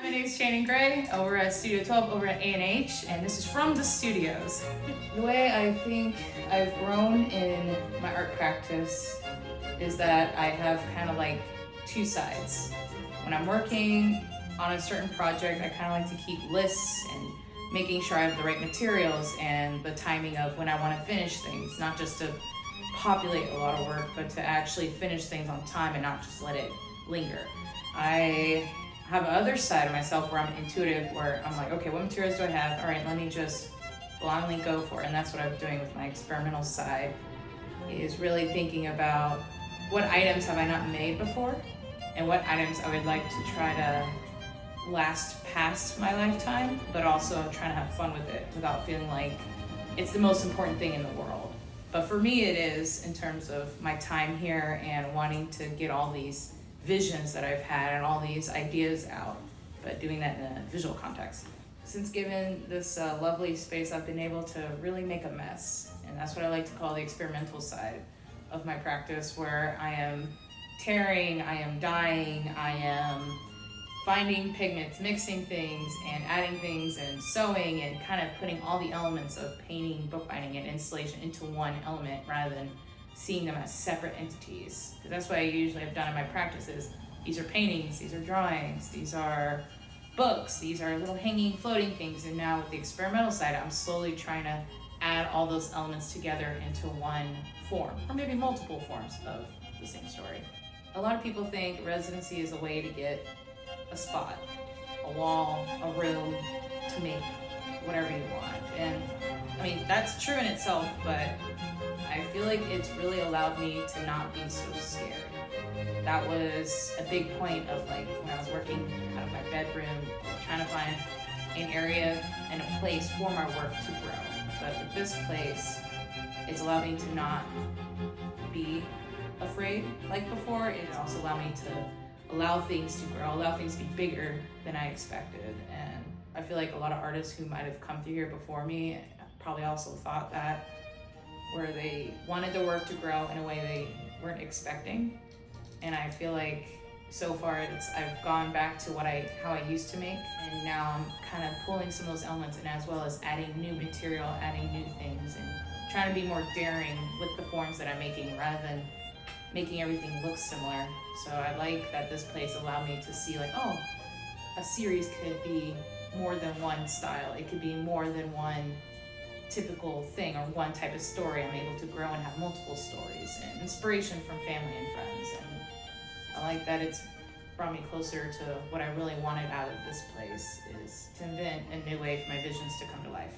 My name's Shannon Gray over at Studio 12 over at A&H, and this is From the Studios. The way I think I've grown in my art practice is that I have kind of like two sides. When I'm working on a certain project, I kind of like to keep lists and making sure I have the right materials and the timing of when I want to finish things, not just to populate a lot of work, but to actually finish things on time and not just let it linger. I have another side of myself where I'm intuitive, where I'm like, okay, what materials do I have? All right, let me just blindly go for it. And that's what I'm doing with my experimental side, is really thinking about what items have I not made before and what items I would like to try to last past my lifetime, but also trying to have fun with it without feeling like it's the most important thing in the world. But for me, it is, in terms of my time here and wanting to get all these visions that I've had and all these ideas out, but doing that in a visual context. Since given this lovely space, I've been able to really make a mess. And that's what I like to call the experimental side of my practice, where I am tearing, I am dyeing, I am finding pigments, mixing things and adding things and sewing and kind of putting all the elements of painting, bookbinding, and installation into one element rather than seeing them as separate entities. Because that's what I usually have done in my practices. These are paintings, these are drawings, these are books, these are little hanging, floating things. And now with the experimental side, I'm slowly trying to add all those elements together into one form, or maybe multiple forms of the same story. A lot of people think residency is a way to get a spot, a wall, a room to make whatever you want. And I mean, that's true in itself, but I feel like it's really allowed me to not be so scared. That was a big point of like when I was working out of my bedroom, trying to find an area and a place for my work to grow. But with this place, it's allowed me to not be afraid like before. It also allowed me to allow things to grow, allow things to be bigger than I expected. And I feel like a lot of artists who might have come through here before me probably also thought that, where they wanted the work to grow in a way they weren't expecting. And I feel like so far I've gone back to how I used to make, and now I'm kind of pulling some of those elements in, as well as adding new material, adding new things, and trying to be more daring with the forms that I'm making rather than making everything look similar. So I like that this place allowed me to see like, oh, a series could be more than one style. It could be more than one typical thing or one type of story. I'm able to grow and have multiple stories and inspiration from family and friends. And I like that it's brought me closer to what I really wanted out of this place, is to invent a new way for my visions to come to life.